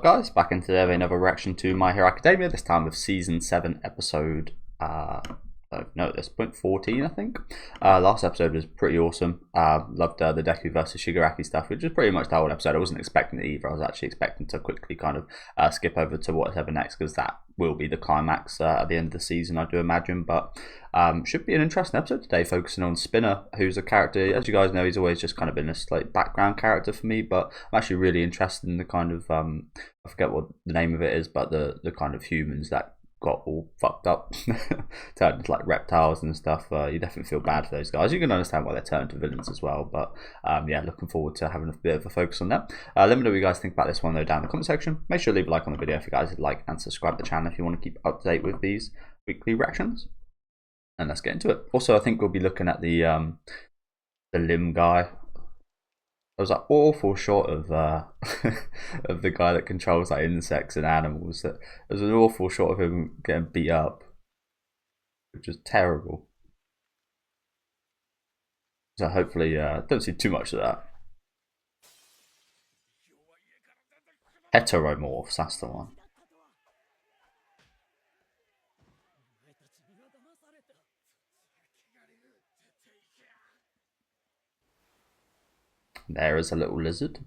guys? Back in today with another reaction to My Hero Academia, this time with Season 7 episode, no, at this point 14 I think. Last episode was pretty awesome. Loved the Deku versus Shigaraki stuff, which is pretty much the whole episode. I wasn't expecting it either. I was actually expecting to quickly kind of skip over to whatever next, because that will be the climax at the end of the season, I do imagine. But should be an interesting episode today, focusing on Spinner, who's a character, as you guys know, he's always just kind of been a slight background character for me, but I'm actually really interested in the kind of, I forget what the name of it is, but the kind of humans that got all fucked up, turned into like reptiles and stuff. You definitely feel bad for those guys. You can understand why they're turned to villains as well, but yeah, looking forward to having a bit of a focus on that. Let me know what you guys think about this one though down in the comment section. Make sure to leave a like on the video if you guys would like, and subscribe to the channel if you want to keep up to date with these weekly reactions. And let's get into it. Also, I think we'll be looking at the limb guy. I was like awful short of of the guy that controls like insects and animals. That there's an awful shot of him getting beat up, which is terrible. So hopefully, don't see too much of that. Heteromorphs, that's the one. There is a little lizard. Do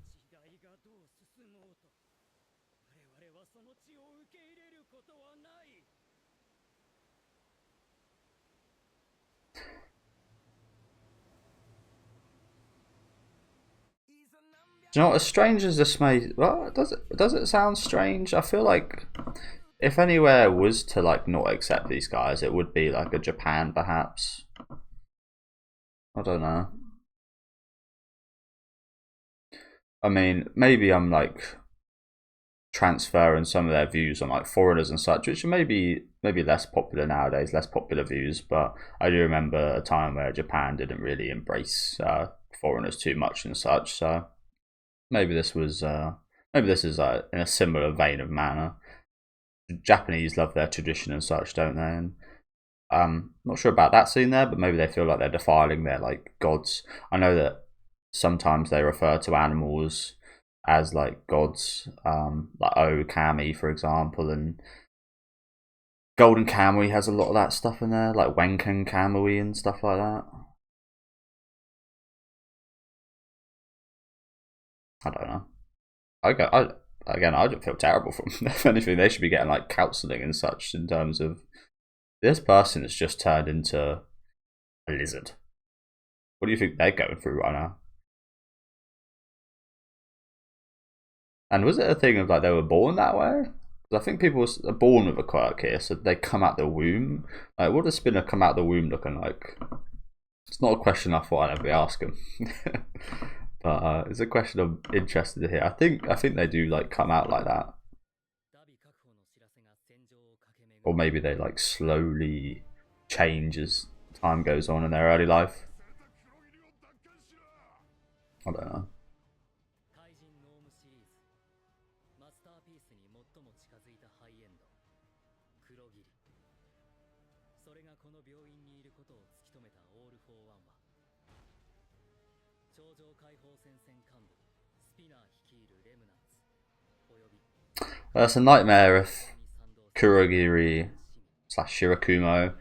you know what, as strange as this may, well, does it sound strange? I feel like if anywhere was to like not accept these guys, it would be like a Japan perhaps. I don't know. I mean, maybe I'm like transferring some of their views on like foreigners and such, which are maybe less popular nowadays, less popular views. But I do remember a time where Japan didn't really embrace foreigners too much and such. So maybe this was maybe this is in a similar vein of manner. The Japanese love their tradition and such, don't they? And not sure about that scene there, but maybe they feel like they're defiling their like gods. I know that sometimes they refer to animals as like gods, like Kami for example, and Golden Kamui has a lot of that stuff in there, like Wenken Kamui and stuff like that. I don't know. I don't feel terrible for them. If anything, they should be getting like counselling and such, in terms of this person has just turned into a lizard. What do you think they're going through right now? And was it a thing of like they were born that way? Because I think people are born with a quirk here, so they come out the womb. Like, what does Spinner come out the womb looking like? It's not a question I thought I'd ever be asking, but it's a question I'm interested to hear. I think they do like come out like that, or maybe they like slowly change as time goes on in their early life. I don't know. It's a nightmare if Kurogiri / Shirakumo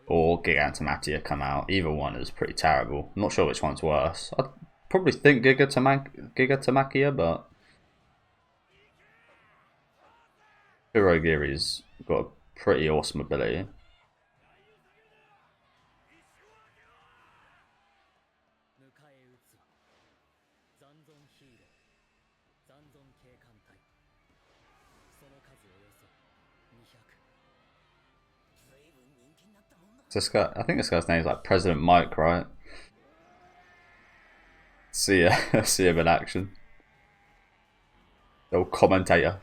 or Gigantamatia come out. Either one is pretty terrible. I'm not sure which one's worse. I'd probably think Gigatamakia, but Kurogiri's got a pretty awesome ability. This guy, I think this guy's name is like President Mike, right? See ya, see him in action. The old commentator.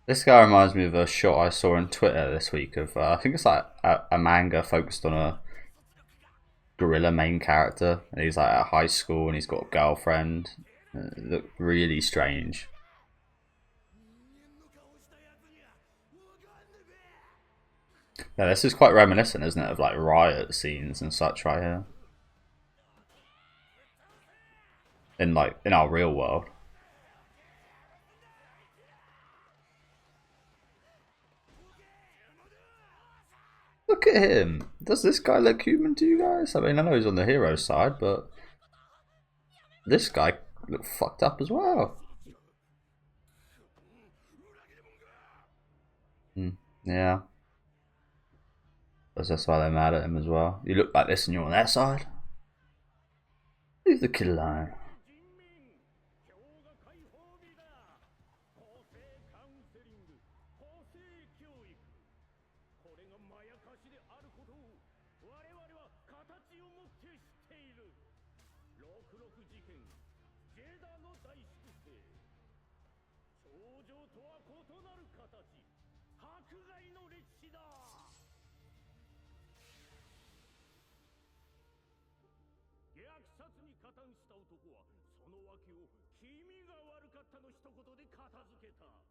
This guy reminds me of a shot I saw on Twitter this week of, I think it's like a manga focused on a gorilla main character. And he's like at high school and he's got a girlfriend. It looked really strange. Yeah, this is quite reminiscent, isn't it, of like riot scenes and such right here. In our real world. Look at him. Does this guy look human to you guys? I mean, I know he's on the hero side, but this guy looked fucked up as well. Yeah. That's why they're mad at him as well. You look like this and you're on their side. Leave the kid alone.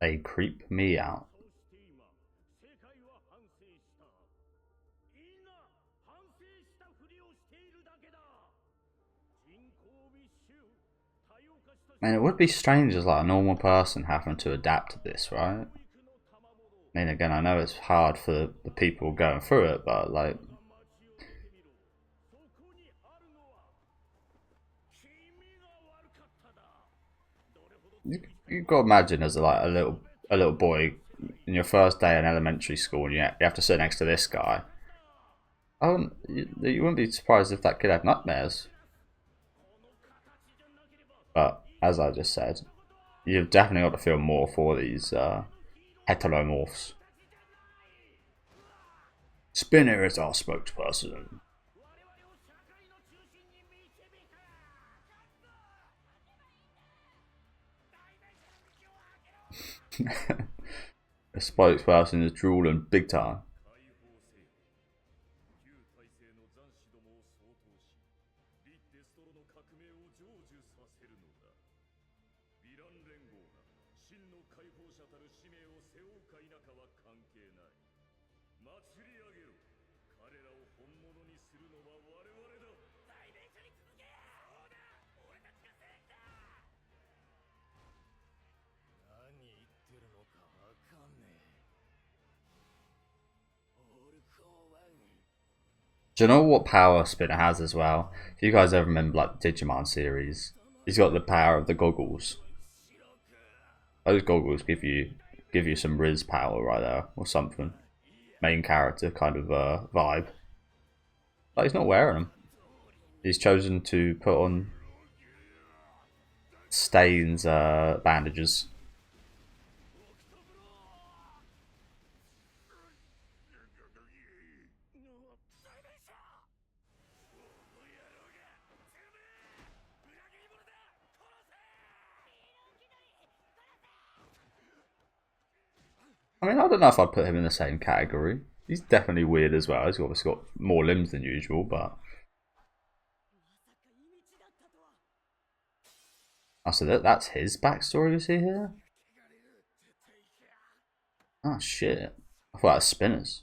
They creep me out. Man, it would be strange as like a normal person having to adapt to this, right? I mean, again, I know it's hard for the people going through it, but like, you've got to imagine as like a little boy in your first day in elementary school, and you have to sit next to this guy. You wouldn't be surprised if that kid had nightmares. But as I just said, you've definitely got to feel more for these heteromorphs. Spinner is our spokesperson. The spokesperson is drooling big time. Do you know what power Spinner has as well? If you guys ever remember like the Digimon series, he's got the power of the goggles. Those goggles give you some Riz power right there, or something. Main character kind of vibe. But he's not wearing them. He's chosen to put on Stain's bandages. I mean, I don't know if I'd put him in the same category. He's definitely weird as well. He's obviously got more limbs than usual, but... Oh, so that's his backstory we see here? Oh, shit. I thought that was Spinner's.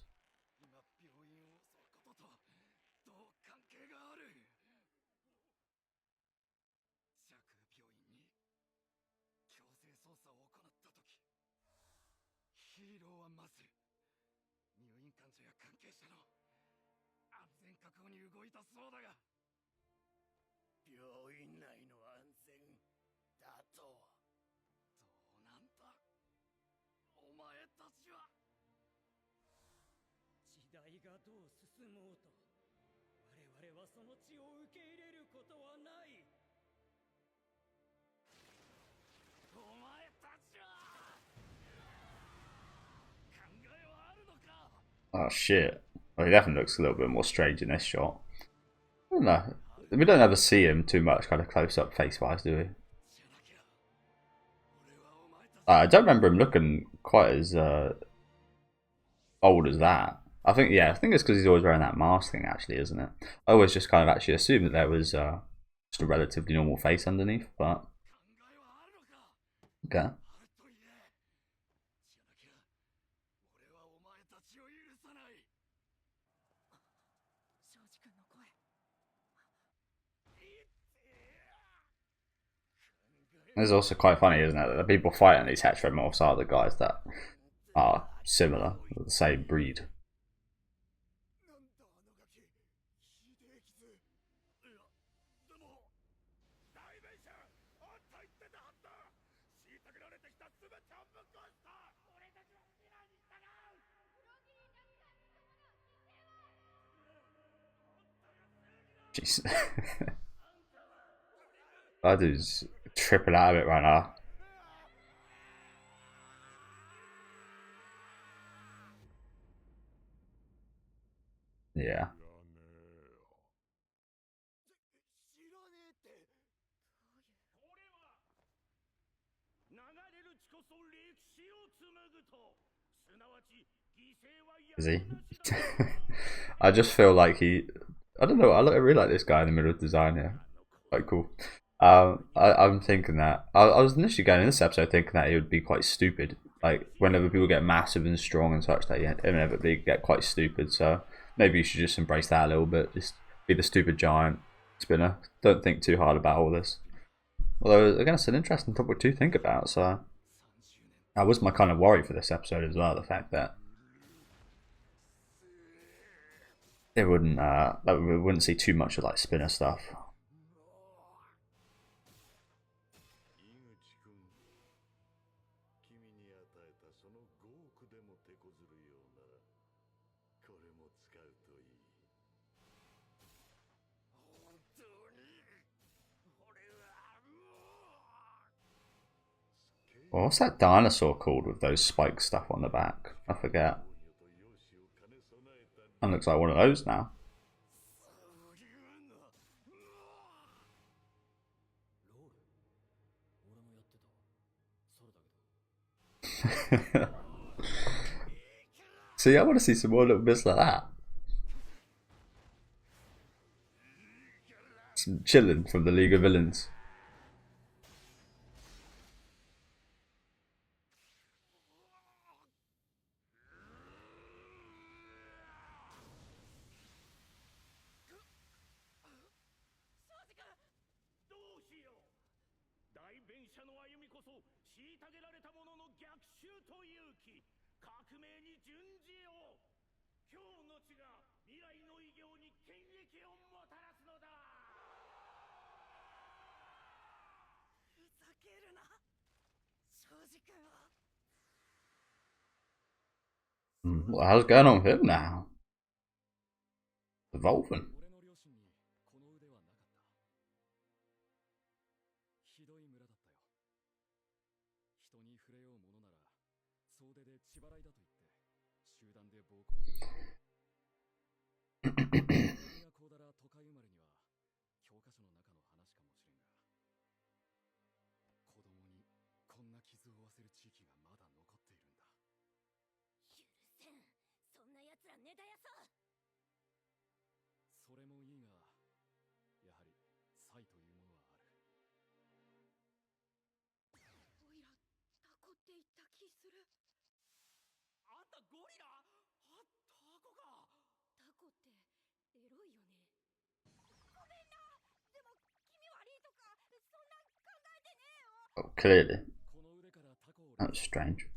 Oh shit. Well, he definitely looks a little bit more strange in this shot. don't know. We don't ever see him too much kind of close up face wise, do we? I don't remember him looking quite as old as that. I think it's because he's always wearing that mask thing, actually, isn't it? I always just kind of actually assumed that there was just a relatively normal face underneath, but okay. It's also quite funny, isn't it, that the people fighting these heteromorphs are the guys that are similar, the same breed. Jeez. That dude's tripping out of it right now. Yeah. Is he? I just feel like I don't know, I really like this guy in the middle of the design here. Quite cool. I'm thinking that I was initially going in this episode thinking that he would be quite stupid. Like whenever people get massive and strong and such, that inevitably get quite stupid. So maybe you should just embrace that a little bit. Just be the stupid giant spinner. Don't think too hard about all this. Although again, it's an interesting topic to think about. So that was my kind of worry for this episode as well. The fact that we wouldn't see too much of like spinner stuff. What's that dinosaur called with those spike stuff on the back? I forget. That looks like one of those now. See, I want to see some more little bits like that. Some chilling from the League of Villains. What the hell's going on with him now? Evolving. Oh, clearly. That's strange.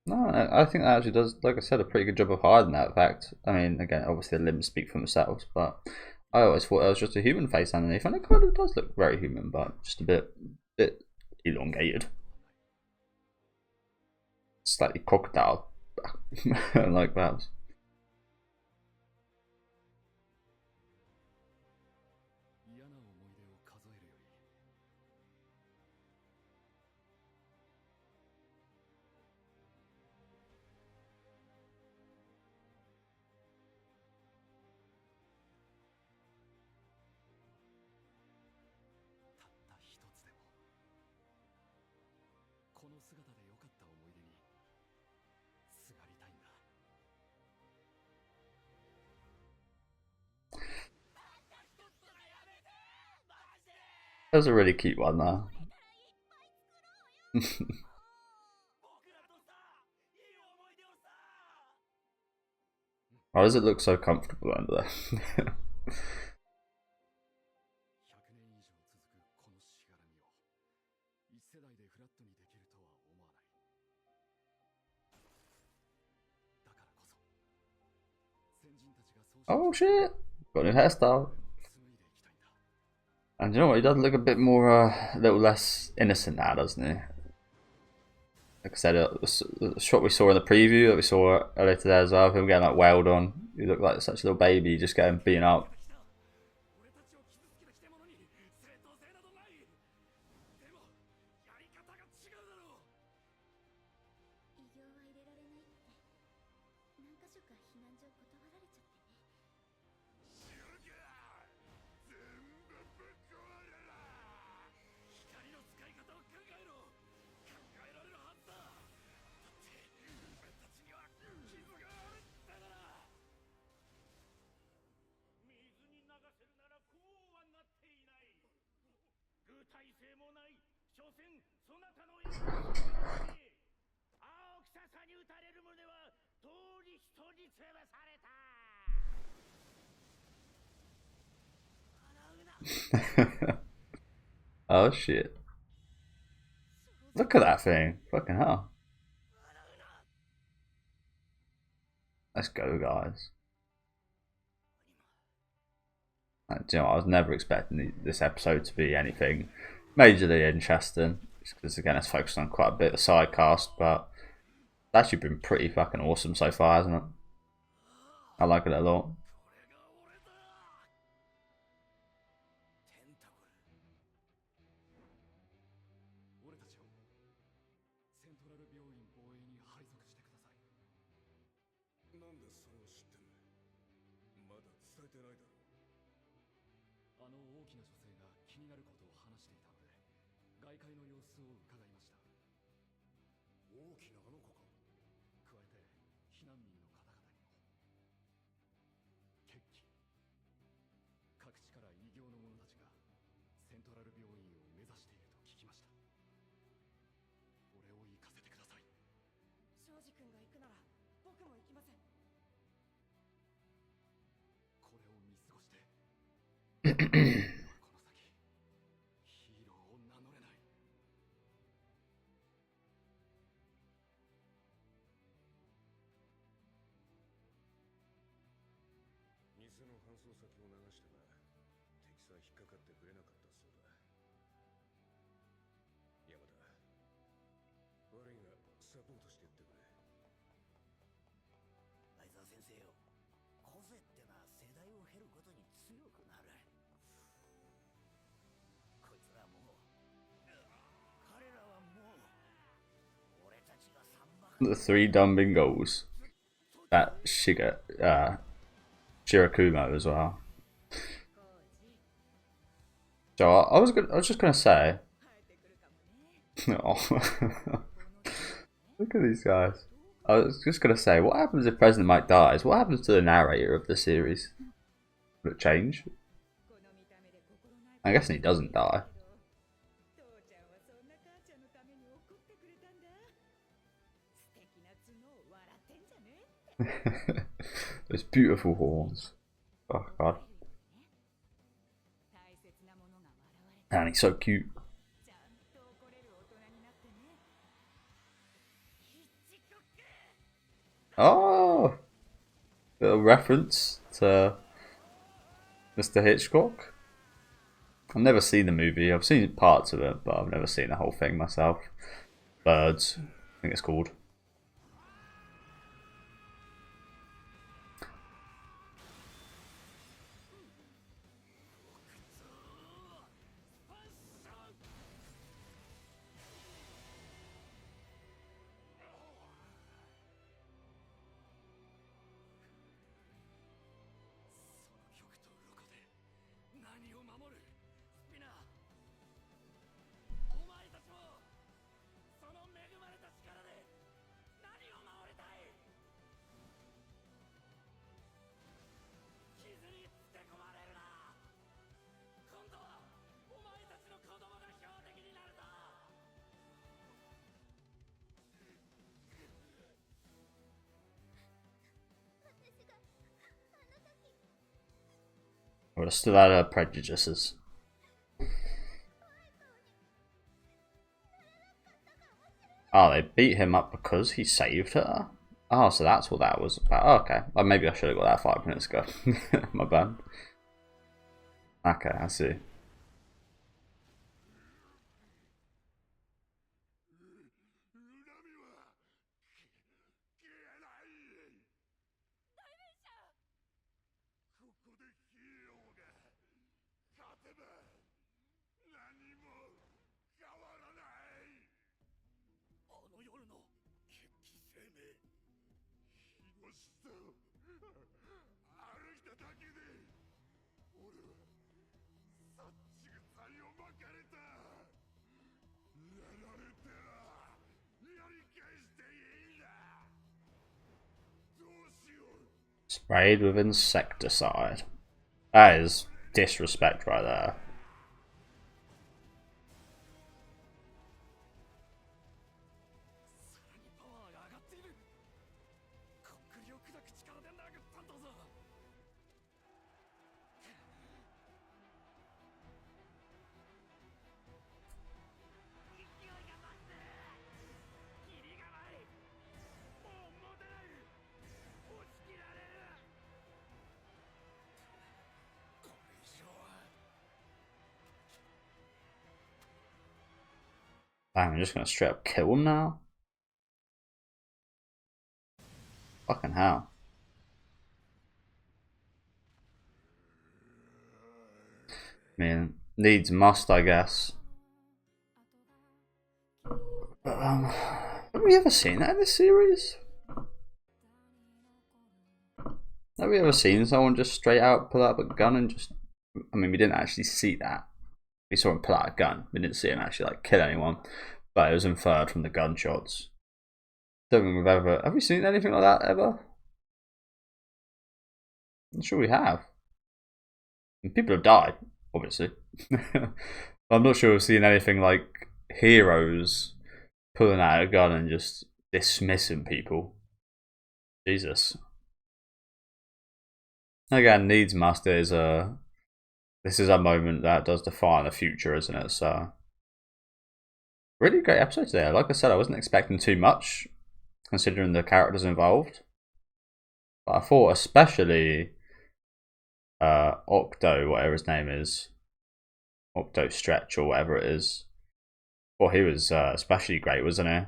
No, I think that actually does, like I said, a pretty good job of hiding that fact. I mean, again, obviously the limbs speak for themselves, but I always thought it was just a human face underneath, and it kind of does look very human, but just a bit elongated. slightly crocodile like that. That was a really cute one though. Why does it look so comfortable under there? Oh shit! Got a new hairstyle. And you know what? He does look a bit more, a little less innocent now, doesn't he? Like I said, the shot we saw in the preview that we saw earlier today as well, of him getting like wailed on. He looked like such a little baby, just getting beaten up. Oh shit. Look at that thing. Fucking hell. Let's go, guys. Do you know, I was never expecting this episode to be anything majorly interesting. Because again, it's focused on quite a bit of side cast, but it's actually been pretty fucking awesome so far, hasn't it? I like it a lot. The 3 dumb bingos. That Shirakumo as well. So I was just gonna say. Oh. Look at these guys. I was just gonna say, what happens if President Mike dies? What happens to the narrator of the series? Will it change? I'm guessing he doesn't die. Those beautiful horns. Oh god. And he's so cute. Oh! Little reference to Mr. Hitchcock. I've never seen the movie. I've seen parts of it, but I've never seen the whole thing myself. Birds, I think it's called. Or still had her prejudices. Oh, they beat him up because he saved her? Oh, so that's what that was about. Oh, okay. Well, maybe I should have got that 5 minutes ago. My bad. Okay, I see. Sprayed with insecticide. That is disrespect right there. Damn, I'm just gonna straight up kill him now? Fucking hell. I mean, needs must, I guess. But, have we ever seen that in this series? Have we ever seen someone just straight out pull out a gun and just... I mean, we didn't actually see that. We saw him pull out a gun. We didn't see him actually like kill anyone. But it was inferred from the gunshots. Don't think we've ever... Have we seen anything like that ever? I'm sure we have. And people have died, obviously. I'm not sure we've seen anything like heroes pulling out a gun and just dismissing people. Jesus. Again, needs must is this is a moment that does define the future, isn't it? So really great episode today. Like I said, I wasn't expecting too much considering the characters involved. But I thought especially Octo, whatever his name is, Octo Stretch or whatever it is. Well, he was especially great, wasn't he?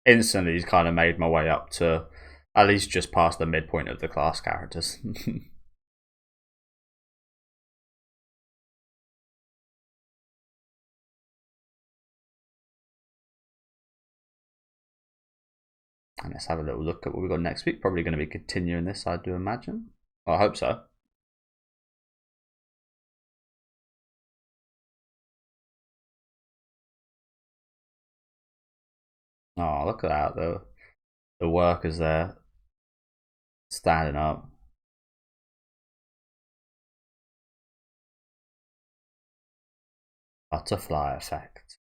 Instantly, he's kind of made my way up to at least just past the midpoint of the class characters. And let's have a little look at what we've got next week. Probably going to be continuing this, I do imagine. Well, I hope so. Oh, look at that. The workers there standing up. Butterfly effect.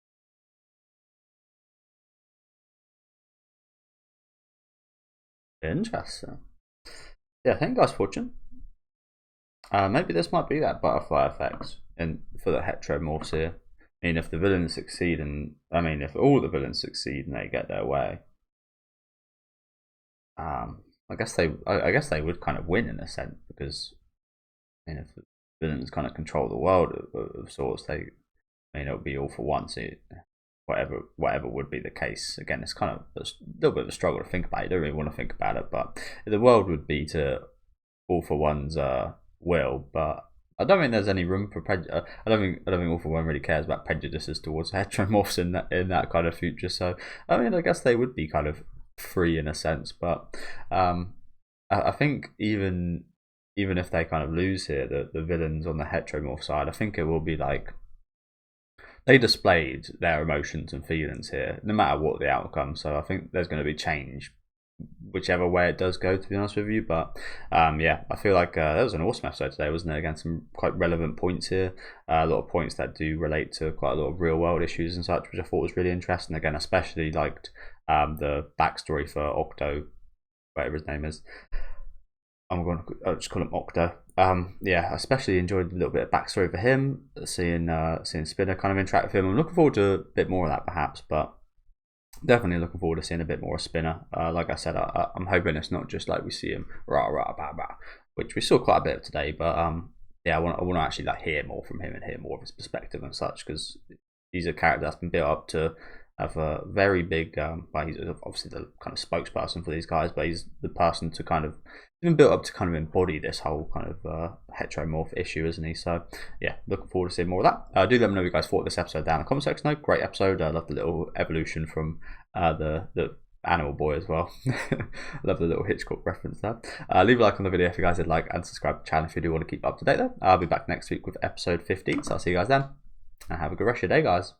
Interesting. Yeah, thank you guys for watching. Maybe this might be that butterfly effect for the heteromorphs here. I mean, if the villains succeed, and I mean, if all the villains succeed and they get their way, I guess they would kind of win in a sense, because I mean, if the villains kind of control the world of sorts, I mean, it would be all for one. So whatever would be the case. Again, it's kind of a little bit of a struggle to think about. You don't really want to think about it, but the world would be to all for one's will. But I don't think there's any room for prejudice. I don't think all for one really cares about prejudices towards heteromorphs in that kind of future. So I mean, I guess they would be kind of free in a sense. But I think even if they kind of lose here, the villains on the heteromorph side, I think it will be like they displayed their emotions and feelings here, no matter what the outcome. So I think there's going to be change, whichever way it does go, to be honest with you. But yeah, I feel like that was an awesome episode today, wasn't it? Again, some quite relevant points here, a lot of points that do relate to quite a lot of real world issues and such, which I thought was really interesting. Again, especially liked the backstory for Octo whatever his name is. I'm going to just call him Octo. Yeah, I especially enjoyed a little bit of backstory for him, seeing Spinner kind of interact with him. I'm looking forward to a bit more of that perhaps, but definitely looking forward to seeing a bit more of Spinner. Like I said, I'm hoping it's not just like we see him rah rah bah bah, which we saw quite a bit of today. But yeah, I want to actually like hear more from him and hear more of his perspective and such, because he's a character that's been built up to have a very big. Well, he's obviously the kind of spokesperson for these guys, but he's the person to kind of been built up to kind of embody this whole kind of heteromorph issue, isn't he? So yeah, looking forward to seeing more of that. Do let me know what you guys thought of this episode down in the comment section. Though, great episode. I love the little evolution from the animal boy as well. Love the little Hitchcock reference there. Leave a like on the video if you guys did like, and subscribe to the channel if you do want to keep up to date there. I'll be back next week with episode 15, so I'll see you guys then, and have a good rest of your day, guys.